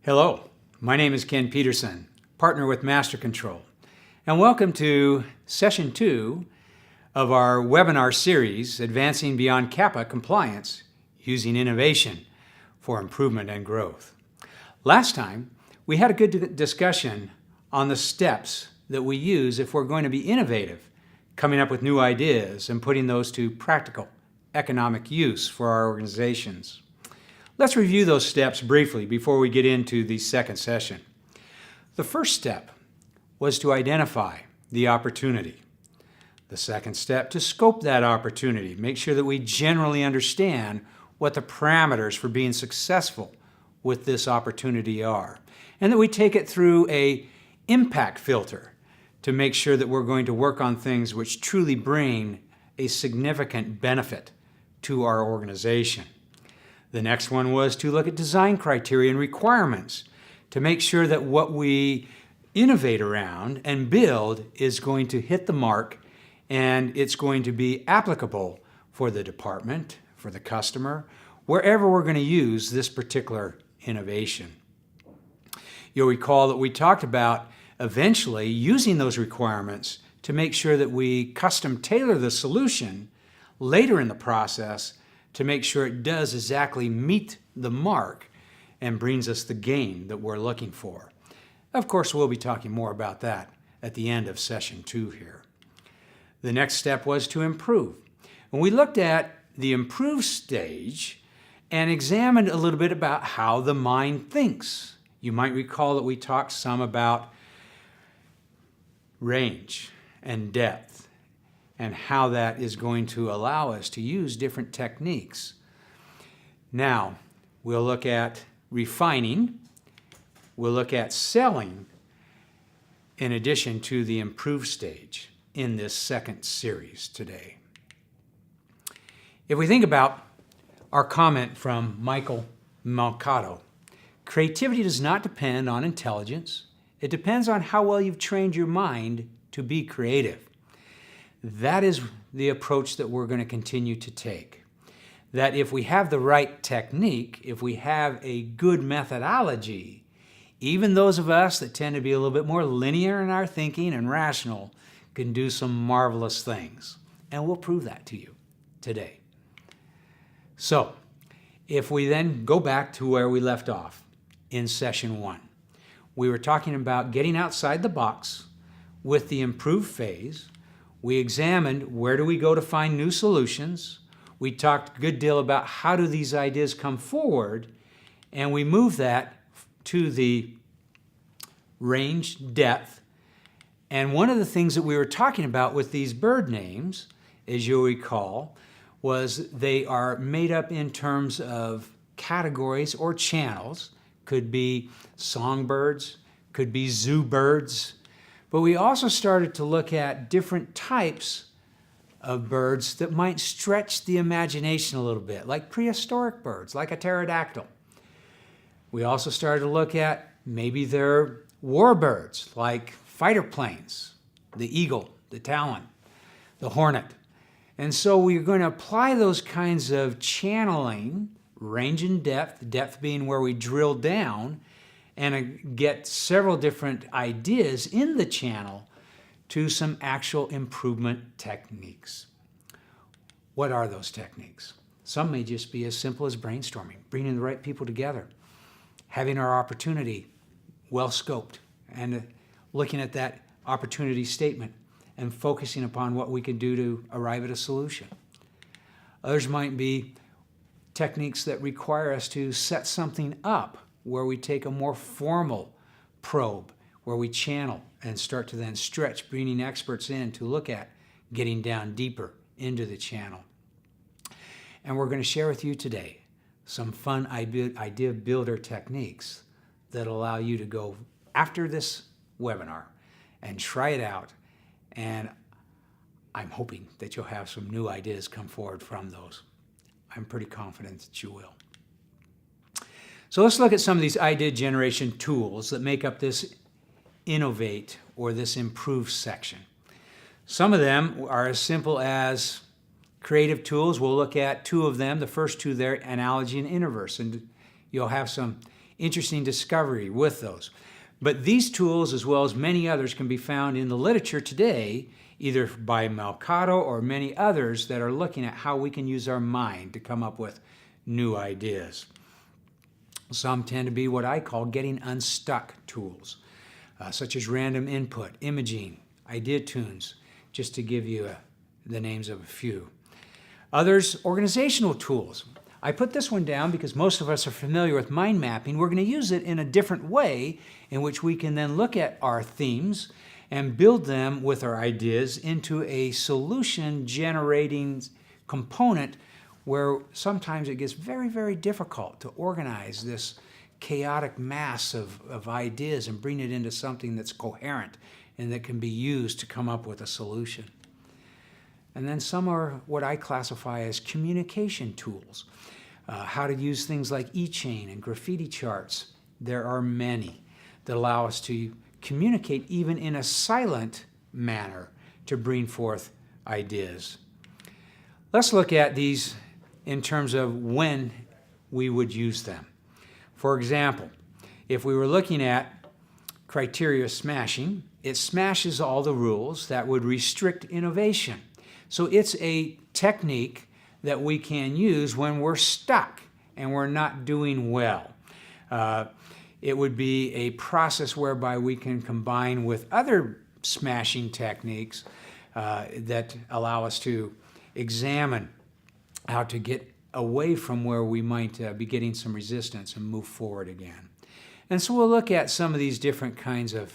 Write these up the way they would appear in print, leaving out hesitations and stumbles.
Hello, my name is Ken Peterson, partner with MasterControl, and welcome to Session 2 of our webinar series, Advancing Beyond CAPA Compliance Using Innovation for Improvement and Growth. Last time, we had a good discussion on the steps that we use if we're going to be innovative, coming up with new ideas and putting those to practical economic use for our organizations. Let's review those steps briefly before we get into the second session. The first step was to identify the opportunity. The second step, to scope that opportunity, make sure that we generally understand what the parameters for being successful with this opportunity are, and that we take it through an impact filter to make sure that we're going to work on things which truly bring a significant benefit to our organization. The next one was to look at design criteria and requirements to make sure that what we innovate around and build is going to hit the mark and it's going to be applicable for the department, for the customer, wherever we're going to use this particular innovation. You'll recall that we talked about eventually using those requirements to make sure that we custom tailor the solution later in the process to make sure it does exactly meet the mark and brings us the gain that we're looking for. Of course, we'll be talking more about that at the end of session 2 here. The next step was to improve. And we looked at the improve stage and examined a little bit about how the mind thinks. You might recall that we talked some about range and depth, and how that is going to allow us to use different techniques. Now, we'll look at refining, we'll look at selling, in addition to the improve stage in this second series today. If we think about our comment from Michael Malcato, creativity does not depend on intelligence. It depends on how well you've trained your mind to be creative. That is the approach that we're going to continue to take. That if we have the right technique, if we have a good methodology, even those of us that tend to be a little bit more linear in our thinking and rational can do some marvelous things. And we'll prove that to you today. So, if we then go back to where we left off in session 1, we were talking about getting outside the box with the improve phase. We examined where do we go to find new solutions. We talked a good deal about how do these ideas come forward, and we moved that to the range depth. And one of the things that we were talking about with these bird names, as you'll recall, was they are made up in terms of categories or channels. Could be songbirds, could be zoo birds. But we also started to look at different types of birds that might stretch the imagination a little bit, like prehistoric birds, like a pterodactyl. We also started to look at maybe they're war birds, like fighter planes, the eagle, the talon, the hornet. And so we're going to apply those kinds of channeling, range and depth, depth being where we drill down, and get several different ideas in the channel to some actual improvement techniques. What are those techniques? Some may just be as simple as brainstorming, bringing the right people together, having our opportunity well scoped, and looking at that opportunity statement and focusing upon what we can do to arrive at a solution. Others might be techniques that require us to set something up where we take a more formal probe, where we channel and start to then stretch, bringing experts in to look at getting down deeper into the channel. And we're going to share with you today some fun idea builder techniques that allow you to go after this webinar and try it out. And I'm hoping that you'll have some new ideas come forward from those. I'm pretty confident that you will. So let's look at some of these idea generation tools that make up this innovate or this improve section. Some of them are as simple as creative tools. We'll look at 2 of them. The first 2 there, analogy and interverse. And you'll have some interesting discovery with those. But these tools, as well as many others, can be found in the literature today, either by Mercado or many others that are looking at how we can use our mind to come up with new ideas. Some tend to be what I call getting unstuck tools, such as random input, imaging, idea tunes, just to give you the names of a few. Others, organizational tools. I put this one down because most of us are familiar with mind mapping. We're going to use it in a different way in which we can then look at our themes and build them with our ideas into a solution generating component where sometimes it gets very, very difficult to organize this chaotic mass of ideas and bring it into something that's coherent and that can be used to come up with a solution. And then some are what I classify as communication tools. How to use things like e-chain and graffiti charts. There are many that allow us to communicate even in a silent manner to bring forth ideas. Let's look at these in terms of when we would use them. For example, if we were looking at criteria smashing, it smashes all the rules that would restrict innovation. So it's a technique that we can use when we're stuck and we're not doing well. It would be a process whereby we can combine with other smashing techniques that allow us to examine how to get away from where we might be getting some resistance and move forward again. And so we'll look at some of these different kinds of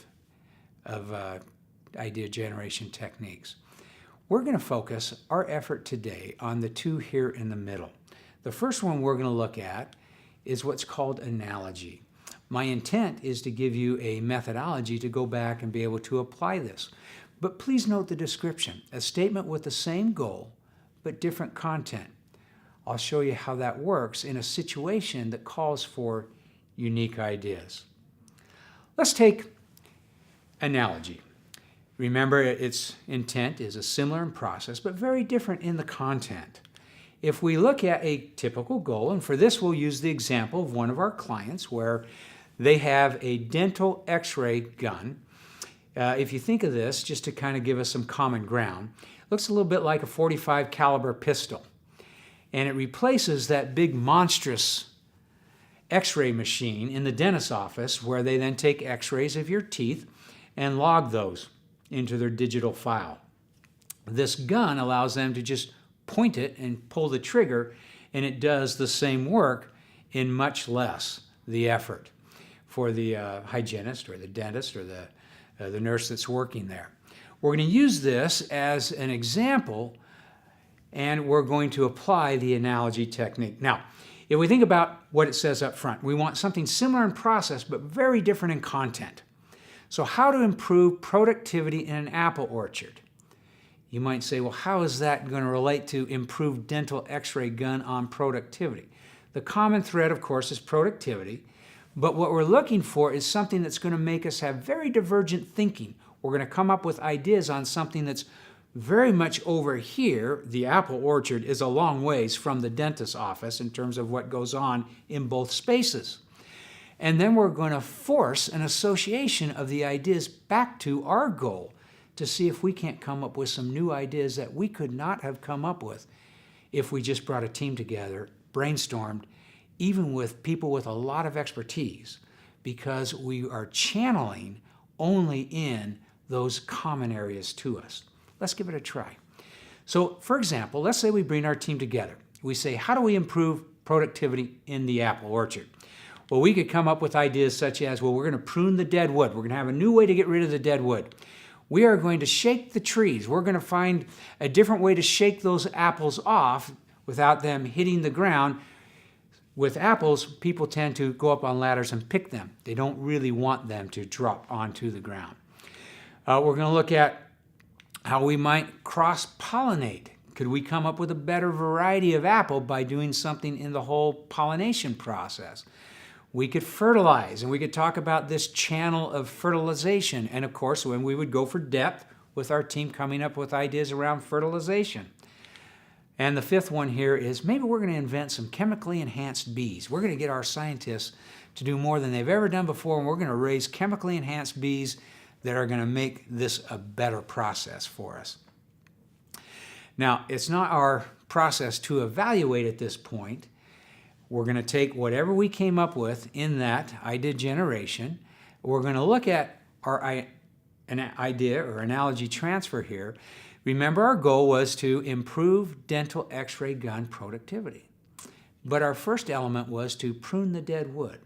idea generation techniques. We're going to focus our effort today on the two here in the middle. The first one we're going to look at is what's called analogy. My intent is to give you a methodology to go back and be able to apply this. But please note the description, a statement with the same goal but different content. I'll show you how that works in a situation that calls for unique ideas. Let's take analogy. Remember, its intent is a similar in process, but very different in the content. If we look at a typical goal, and for this we'll use the example of one of our clients where they have a dental x-ray gun. If you think of this, just to kind of give us some common ground, it looks a little bit like a .45 caliber pistol. And it replaces that big monstrous x-ray machine in the dentist's office where they then take x-rays of your teeth and log those into their digital file. This gun allows them to just point it and pull the trigger, and it does the same work in much less the effort for the hygienist or the dentist or the nurse that's working there. We're going to use this as an example, and we're going to apply the analogy technique. Now, if we think about what it says up front, we want something similar in process but very different in content. So how to improve productivity in an apple orchard? You might say, well, how is that going to relate to improved dental x-ray gun on productivity? The common thread, of course, is productivity, but what we're looking for is something that's going to make us have very divergent thinking. We're going to come up with ideas on something that's very much over here. The apple orchard is a long ways from the dentist's office in terms of what goes on in both spaces. And then we're going to force an association of the ideas back to our goal to see if we can't come up with some new ideas that we could not have come up with if we just brought a team together, brainstormed, even with people with a lot of expertise, because we are channeling only in those common areas to us. Let's give it a try. So, for example, let's say we bring our team together. We say, how do we improve productivity in the apple orchard? Well, we could come up with ideas such as, well, we're going to prune the dead wood. We're going to have a new way to get rid of the dead wood. We are going to shake the trees. We're going to find a different way to shake those apples off without them hitting the ground. With apples, people tend to go up on ladders and pick them. They don't really want them to drop onto the ground. We're going to look at how we might cross-pollinate. Could we come up with a better variety of apple by doing something in the whole pollination process? We could fertilize, and we could talk about this channel of fertilization. And of course, when we would go for depth with our team coming up with ideas around fertilization. And the fifth one here is maybe we're going to invent some chemically enhanced bees. We're going to get our scientists to do more than they've ever done before, and we're going to raise chemically enhanced bees that are going to make this a better process for us. Now, it's not our process to evaluate at this point. We're going to take whatever we came up with in that idea generation. We're going to look at an idea or analogy transfer here. Remember, our goal was to improve dental x-ray gun productivity. But our first element was to prune the dead wood.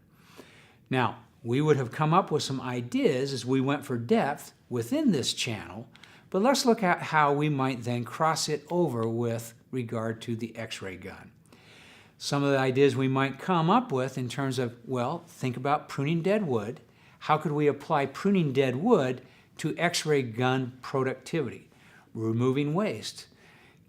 Now, we would have come up with some ideas as we went for depth within this channel, but let's look at how we might then cross it over with regard to the x-ray gun. Some of the ideas we might come up with in terms of, well, think about pruning dead wood. How could we apply pruning dead wood to x-ray gun productivity? Removing waste,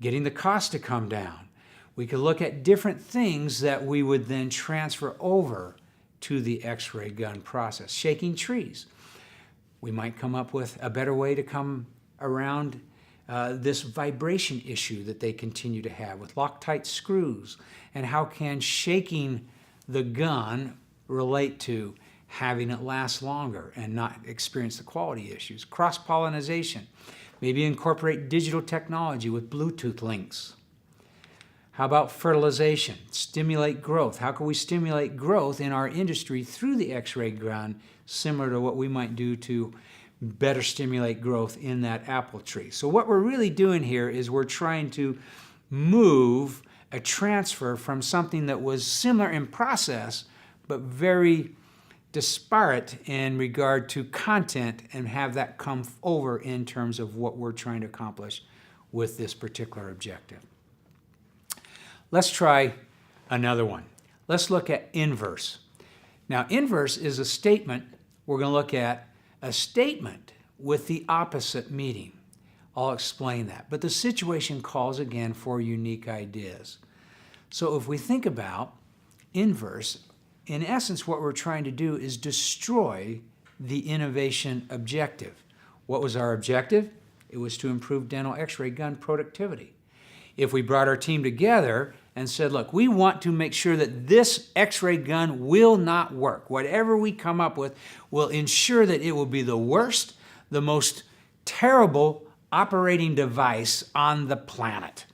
getting the cost to come down. We could look at different things that we would then transfer over to the x-ray gun process. Shaking trees. We might come up with a better way to come around this vibration issue that they continue to have with Loctite screws, and how can shaking the gun relate to having it last longer and not experience the quality issues. Cross-pollination. Maybe incorporate digital technology with Bluetooth links. How about fertilization? Stimulate growth. How can we stimulate growth in our industry through the x-ray gun, similar to what we might do to better stimulate growth in that apple tree? So what we're really doing here is we're trying to move a transfer from something that was similar in process, but very disparate in regard to content, and have that come over in terms of what we're trying to accomplish with this particular objective. Let's try another one. Let's look at inverse. Now, inverse is a statement. We're going to look at a statement with the opposite meaning. I'll explain that. But the situation calls again for unique ideas. So if we think about inverse, in essence, what we're trying to do is destroy the innovation objective. What was our objective? It was to improve dental x-ray gun productivity. If we brought our team together and said, look, we want to make sure that this x-ray gun will not work. Whatever we come up with will ensure that it will be the worst, the most terrible operating device on the planet.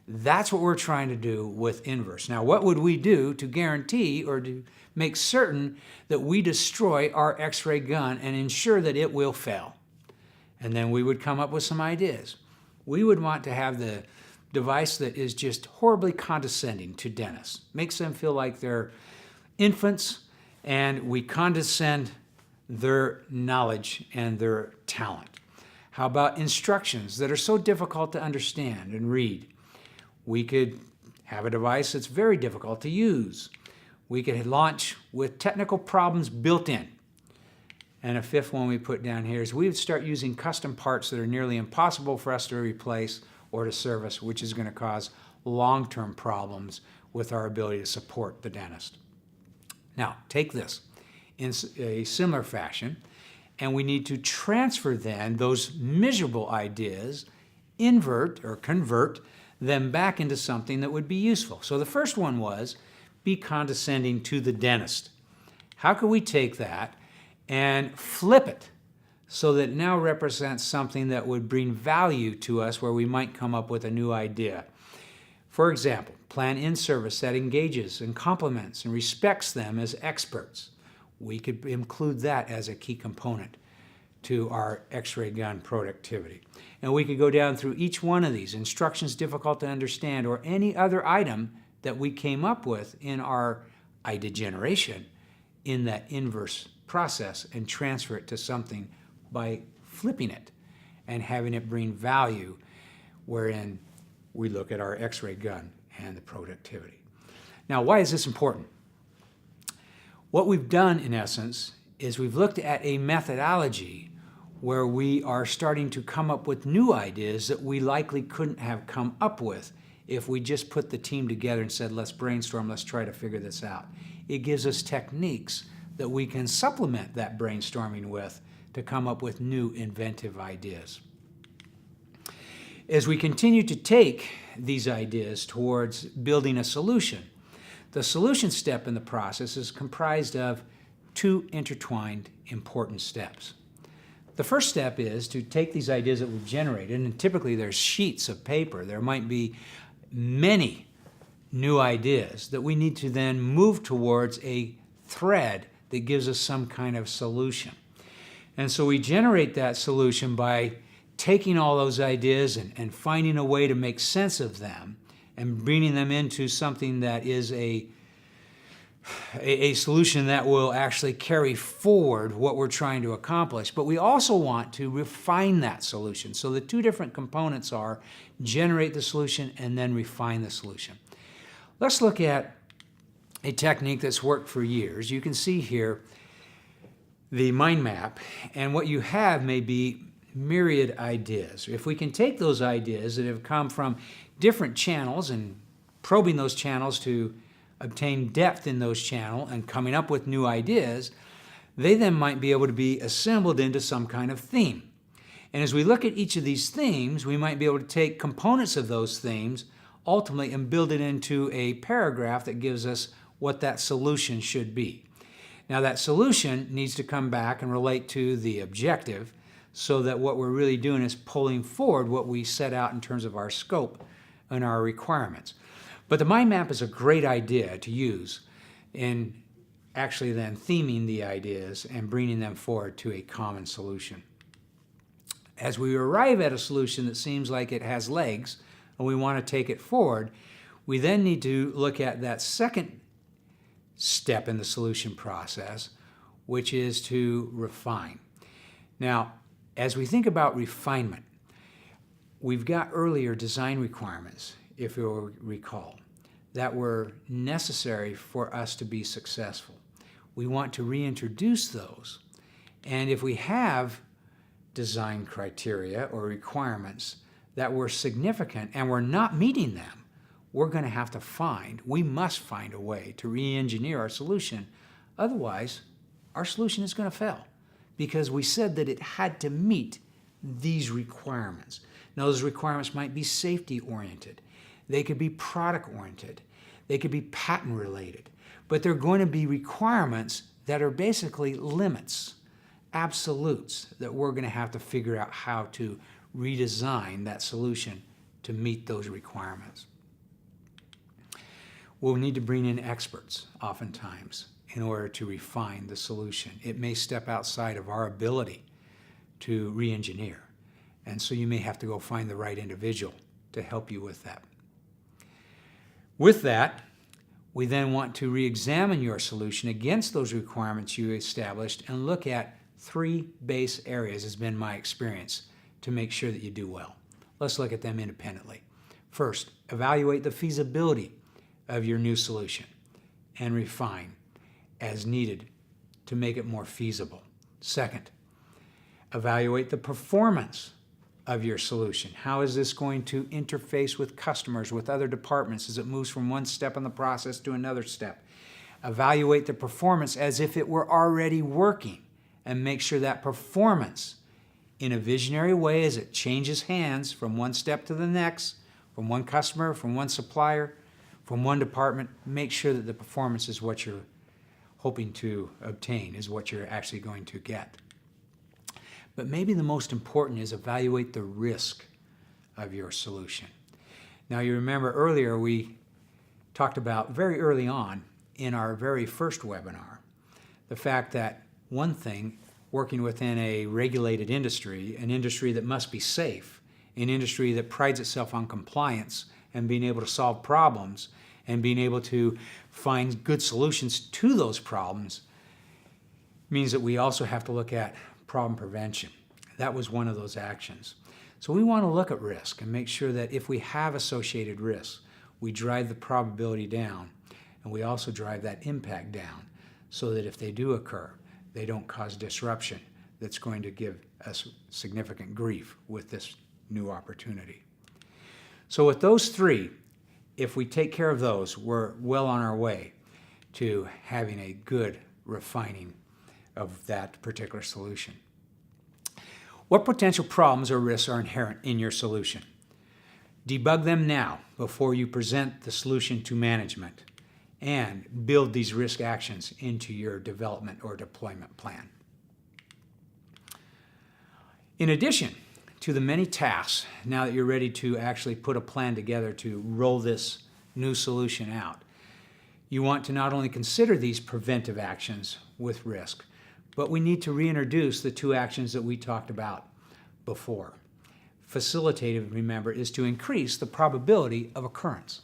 That's what we're trying to do with inverse. Now, what would we do to guarantee or to make certain that we destroy our x-ray gun and ensure that it will fail? And then we would come up with some ideas. We would want to have the device that is just horribly condescending to dentists, makes them feel like they're infants, and we condescend their knowledge and their talent. How about instructions that are so difficult to understand and read? We could have a device that's very difficult to use. We could launch with technical problems built in. And a fifth one we put down here is we would start using custom parts that are nearly impossible for us to replace or to service, which is going to cause long-term problems with our ability to support the dentist. Now, take this in a similar fashion, and we need to transfer then those miserable ideas, invert or convert them back into something that would be useful. So the first one was be condescending to the dentist. How can we take that and flip it so that it now represents something that would bring value to us, where we might come up with a new idea? For example, plan in-service that engages and compliments and respects them as experts. We could include that as a key component to our x-ray gun productivity. And we could go down through each one of these, instructions difficult to understand, or any other item that we came up with in our idea generation in that inverse process, and transfer it to something by flipping it and having it bring value, wherein we look at our x-ray gun and the productivity. Now, why is this important? What we've done, in essence, is we've looked at a methodology where we are starting to come up with new ideas that we likely couldn't have come up with if we just put the team together and said, let's brainstorm, let's try to figure this out. It gives us techniques that we can supplement that brainstorming with to come up with new inventive ideas. As we continue to take these ideas towards building a solution. The solution step in the process is comprised of two intertwined important steps. The first step is to take these ideas that we've generated, and typically there's sheets of paper. There might be many new ideas that we need to then move towards a thread that gives us some kind of solution. And so we generate that solution by taking all those ideas and finding a way to make sense of them and bringing them into something that is a solution that will actually carry forward what we're trying to accomplish. But we also want to refine that solution. So the two different components are generate the solution and then refine the solution. Let's look at a technique that's worked for years. You can see here the mind map, and what you have may be myriad ideas. If we can take those ideas that have come from different channels and probing those channels to obtain depth in those channels and coming up with new ideas, they then might be able to be assembled into some kind of theme. And as we look at each of these themes, we might be able to take components of those themes ultimately and build it into a paragraph that gives us what that solution should be. Now that solution needs to come back and relate to the objective so that what we're really doing is pulling forward what we set out in terms of our scope and our requirements. But the mind map is a great idea to use in actually then theming the ideas and bringing them forward to a common solution. As we arrive at a solution that seems like it has legs and we want to take it forward, we then need to look at that second step in the solution process, which is to refine. Now, as we think about refinement, we've got earlier design requirements, if you'll recall, that were necessary for us to be successful. We want to reintroduce those. And if we have design criteria or requirements that were significant and we're not meeting them, we must find a way to re-engineer our solution. Otherwise, our solution is going to fail because we said that it had to meet these requirements. Now, those requirements might be safety-oriented. They could be product-oriented. They could be patent-related. But they're going to be requirements that are basically limits, absolutes, that we're going to have to figure out how to redesign that solution to meet those requirements. We'll need to bring in experts oftentimes in order to refine the solution. It may step outside of our ability to re-engineer. And so you may have to go find the right individual to help you with that. With that, we then want to re-examine your solution against those requirements you established and look at three base areas, has been my experience, to make sure that you do well. Let's look at them independently. First, evaluate the feasibility of your new solution and refine as needed to make it more feasible. Second, evaluate the performance of your solution. How is this going to interface with customers, with other departments as it moves from one step in the process to another step? Evaluate the performance as if it were already working and make sure that performance in a visionary way as it changes hands from one step to the next, from one customer, from one supplier, from one department, make sure that the performance is what you're hoping to obtain, is what you're actually going to get. But maybe the most important is evaluate the risk of your solution. Now you remember earlier we talked about very early on in our very first webinar, the fact that one thing, working within a regulated industry, an industry that must be safe, an industry that prides itself on compliance and being able to solve problems and being able to find good solutions to those problems, means that we also have to look at problem prevention. That was one of those actions. So we want to look at risk and make sure that if we have associated risks, we drive the probability down and we also drive that impact down so that if they do occur, they don't cause disruption that's going to give us significant grief with this new opportunity. So with those three, if we take care of those, we're well on our way to having a good refining of that particular solution. What potential problems or risks are inherent in your solution? Debug them now before you present the solution to management, and build these risk actions into your development or deployment plan. In addition to the many tasks, now that you're ready to actually put a plan together to roll this new solution out, you want to not only consider these preventive actions with risk, but we need to reintroduce the two actions that we talked about before. Facilitative, remember, is to increase the probability of occurrence.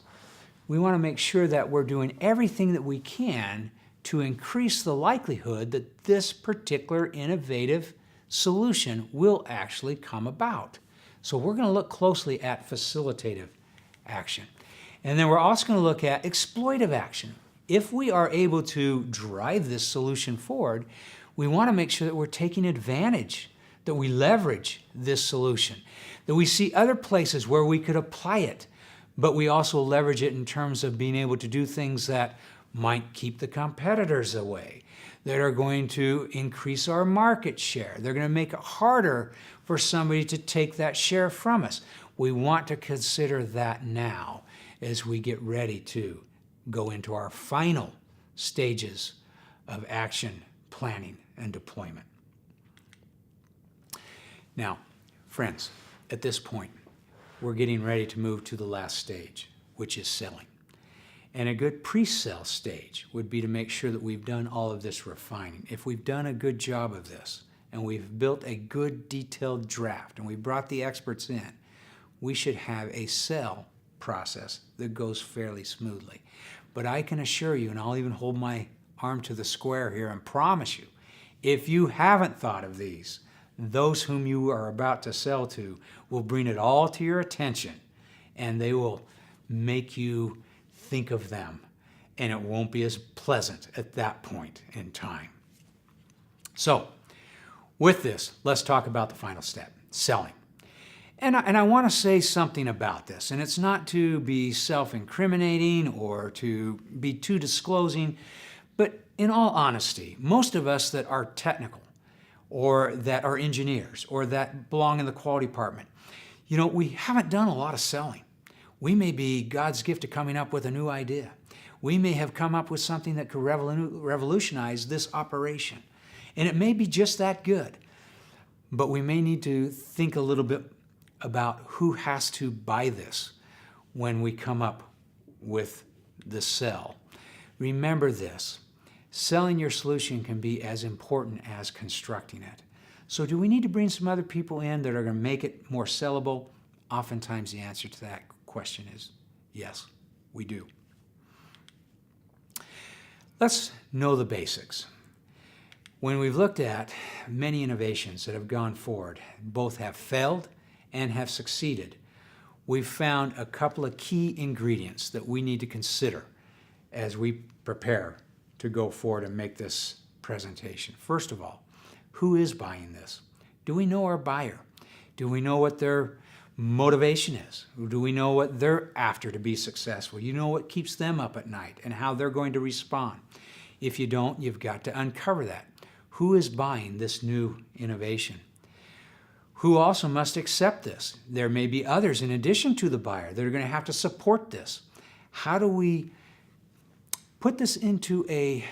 We want to make sure that we're doing everything that we can to increase the likelihood that this particular innovative solution will actually come about. So we're going to look closely at facilitative action. And then we're also going to look at exploitive action. If we are able to drive this solution forward, we want to make sure that we're taking advantage, that we leverage this solution, that we see other places where we could apply it, but we also leverage it in terms of being able to do things that might keep the competitors away, that are going to increase our market share. They're going to make it harder for somebody to take that share from us. We want to consider that now as we get ready to go into our final stages of action planning and deployment. Now, friends, at this point, we're getting ready to move to the last stage, which is selling. And a good pre-sale stage would be to make sure that we've done all of this refining. If we've done a good job of this, and we've built a good detailed draft, and we brought the experts in, we should have a sell process that goes fairly smoothly. But I can assure you, and I'll even hold my arm to the square here and promise you, if you haven't thought of these, those whom you are about to sell to will bring it all to your attention, and they will make you think of them, and it won't be as pleasant at that point in time. So, with this, let's talk about the final step, selling. And I want to say something about this, and it's not to be self-incriminating or to be too disclosing, but in all honesty, most of us that are technical or that are engineers or that belong in the quality department, we haven't done a lot of selling. We may be God's gift to coming up with a new idea. We may have come up with something that could revolutionize this operation, and it may be just that good, but we may need to think a little bit about who has to buy this when we come up with the sell. Remember this, selling your solution can be as important as constructing it. So do we need to bring some other people in that are going to make it more sellable? Oftentimes the answer to that question is yes, we do. Let's know the basics. When we've looked at many innovations that have gone forward, both have failed and have succeeded, we've found a couple of key ingredients that we need to consider as we prepare to go forward and make this presentation. First of all, who is buying this? Do we know our buyer? Do we know what their motivation is? Do we know what they're after to be successful? You know what keeps them up at night and how they're going to respond. If you don't, you've got to uncover that. Who is buying this new innovation? Who also must accept this? There may be others in addition to the buyer that are going to have to support this. How do we put this into a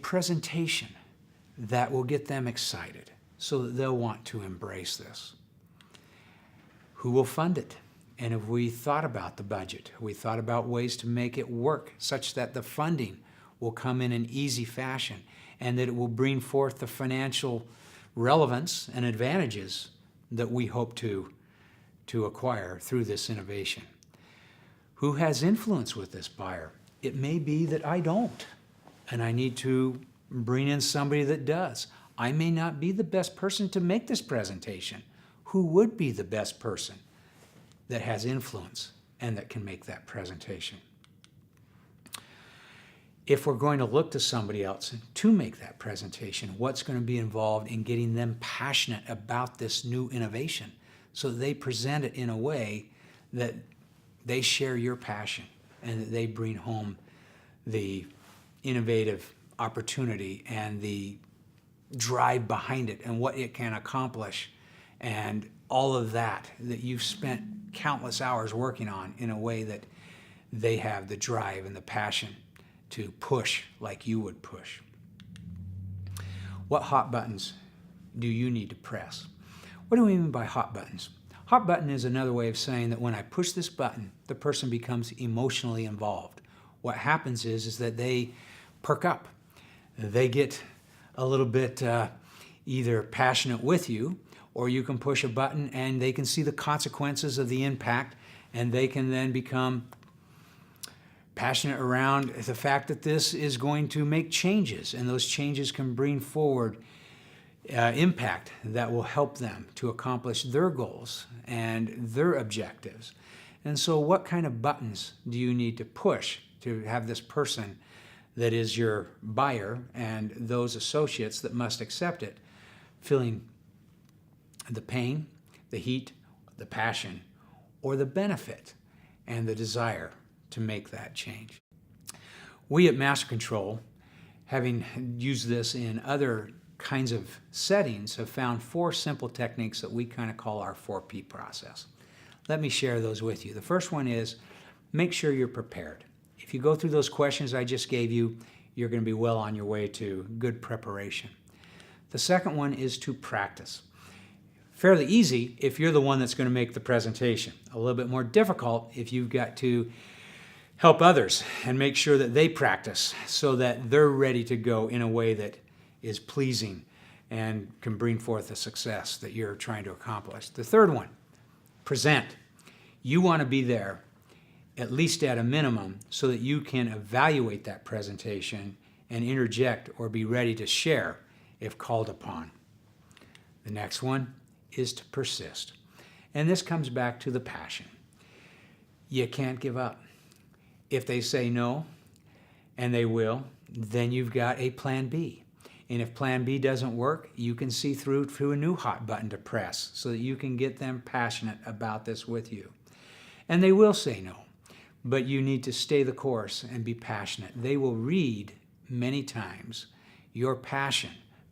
presentation that will get them excited so that they'll want to embrace this? Who will fund it? And have we thought about the budget? Have we thought about ways to make it work such that the funding will come in an easy fashion and that it will bring forth the financial relevance and advantages that we hope to acquire through this innovation? Who has influence with this buyer? It may be that I don't, and I need to bring in somebody that does. I may not be the best person to make this presentation. Who would be the best person that has influence and that can make that presentation? If we're going to look to somebody else to make that presentation, what's going to be involved in getting them passionate about this new innovation so that they present it in a way that they share your passion and that they bring home the innovative opportunity and the drive behind it and what it can accomplish and all of that you've spent countless hours working on in a way that they have the drive and the passion to push like you would push. What hot buttons do you need to press? What do we mean by hot buttons? Hot button is another way of saying that when I push this button, the person becomes emotionally involved. What happens is that they perk up. They get a little bit either passionate with you, or you can push a button and they can see the consequences of the impact, and they can then become passionate around the fact that this is going to make changes, and those changes can bring forward impact that will help them to accomplish their goals and their objectives. And so what kind of buttons do you need to push to have this person that is your buyer and those associates that must accept it feeling the pain, the heat, the passion, or the benefit and the desire to make that change? We at MasterControl, having used this in other kinds of settings, have found 4 simple techniques that we kind of call our 4P process. Let me share those with you. The first one is make sure you're prepared. If you go through those questions I just gave you, you're going to be well on your way to good preparation. The second one is to practice. Fairly easy if you're the one that's going to make the presentation. A little bit more difficult if you've got to help others and make sure that they practice so that they're ready to go in a way that is pleasing and can bring forth the success that you're trying to accomplish. The third one, present. You want to be there at least at a minimum so that you can evaluate that presentation and interject or be ready to share if called upon. The next one is to persist. And this comes back to the passion. You can't give up. If they say no, and they will, then you've got a plan B. And if plan B doesn't work, you can see through to a new hot button to press so that you can get them passionate about this with you. And they will say no, but you need to stay the course and be passionate. They will read many times your passion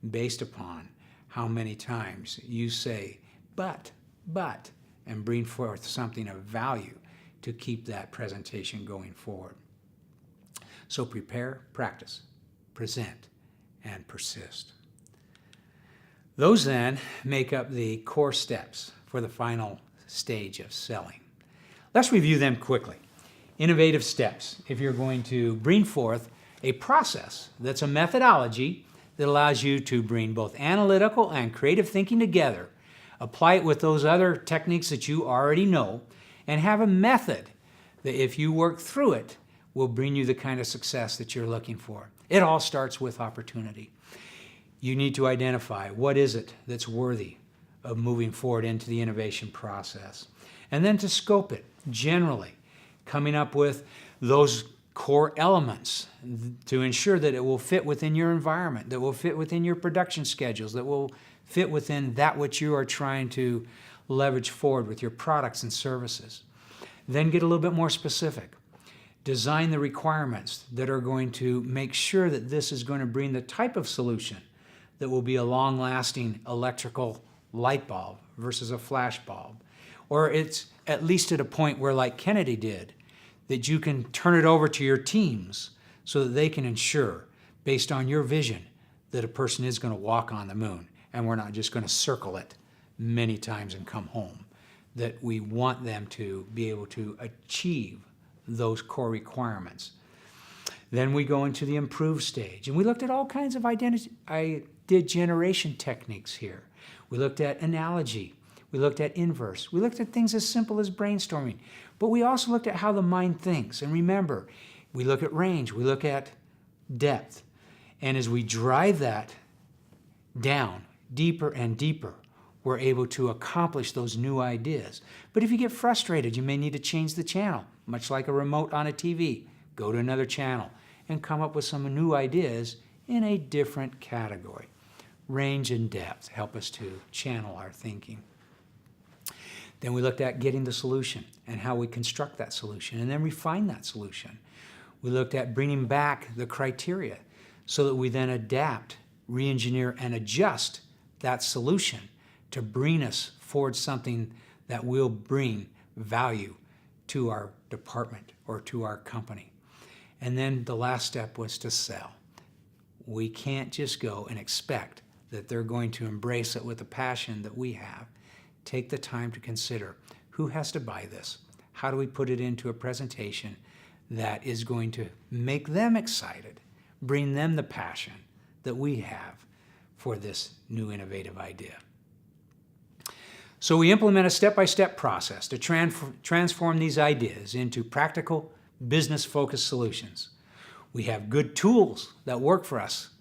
based upon how many times you say, but, and bring forth something of value to keep that presentation going forward. So prepare, practice, present, and persist. Those then make up the core steps for the final stage of selling. Let's review them quickly. Innovative steps. If you're going to bring forth a process that's a methodology that allows you to bring both analytical and creative thinking together, apply it with those other techniques that you already know, and have a method that if you work through it will bring you the kind of success that you're looking for. It all starts with opportunity. You need to identify what is it that's worthy of moving forward into the innovation process. And then to scope it generally, coming up with those core elements to ensure that it will fit within your environment, that will fit within your production schedules, that will fit within that which you are trying to leverage forward with your products and services. Then get a little bit more specific. Design the requirements that are going to make sure that this is going to bring the type of solution that will be a long-lasting electrical light bulb versus a flash bulb. Or it's at least at a point where, like Kennedy did, that you can turn it over to your teams so that they can ensure, based on your vision, that a person is going to walk on the moon and we're not just going to circle it many times and come home. That we want them to be able to achieve those core requirements. Then we go into the improve stage, and we looked at all kinds of idea generation techniques here. We looked at analogy, we looked at inverse, we looked at things as simple as brainstorming, but we also looked at how the mind thinks. And remember, we look at range, we look at depth, and as we drive that down deeper and deeper, we're able to accomplish those new ideas. But if you get frustrated, you may need to change the channel, much like a remote on a TV. Go to another channel and come up with some new ideas in a different category. Range and depth help us to channel our thinking. Then we looked at getting the solution and how we construct that solution and then refine that solution. We looked at bringing back the criteria so that we then adapt, re-engineer, and adjust that solution to bring us forward something that will bring value to our department or to our company. And then the last step was to sell. We can't just go and expect that they're going to embrace it with the passion that we have. Take the time to consider who has to buy this. How do we put it into a presentation that is going to make them excited, bring them the passion that we have for this new innovative idea. So we implement a step-by-step process to transform these ideas into practical, business-focused solutions. We have good tools that work for us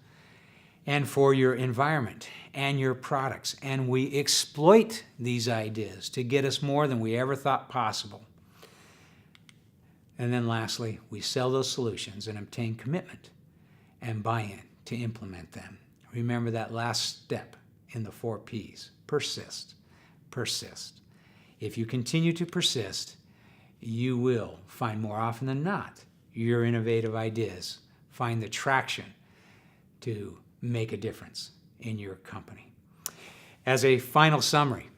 and for your environment and your products, and we exploit these ideas to get us more than we ever thought possible. And then lastly, we sell those solutions and obtain commitment and buy-in to implement them. Remember that last step in the 4 Ps, persist. Persist. If you continue to persist, you will find more often than not your innovative ideas find the traction to make a difference in your company. As a final summary,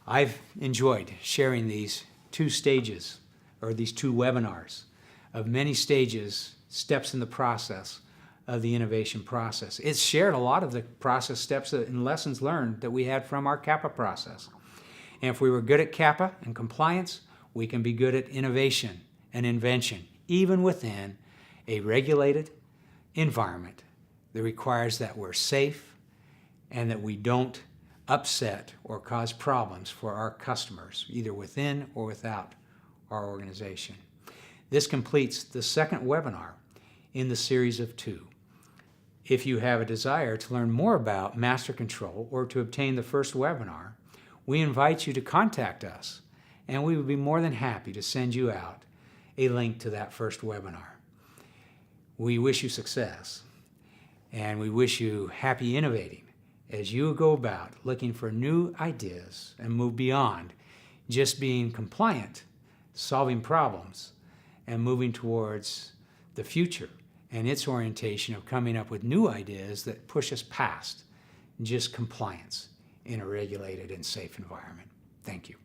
I've enjoyed sharing these 2 stages or these 2 webinars of many stages, steps in the process of the innovation process. It's shared a lot of the process steps and lessons learned that we had from our CAPA process. And if we were good at CAPA and compliance, we can be good at innovation and invention, even within a regulated environment that requires that we're safe and that we don't upset or cause problems for our customers, either within or without our organization. This completes the 2nd webinar in the series of 2. If you have a desire to learn more about MasterControl or to obtain the first webinar, we invite you to contact us, and we would be more than happy to send you out a link to that first webinar. We wish you success, and we wish you happy innovating as you go about looking for new ideas and move beyond just being compliant, solving problems, and moving towards the future and its orientation of coming up with new ideas that push us past just compliance in a regulated and safe environment. Thank you.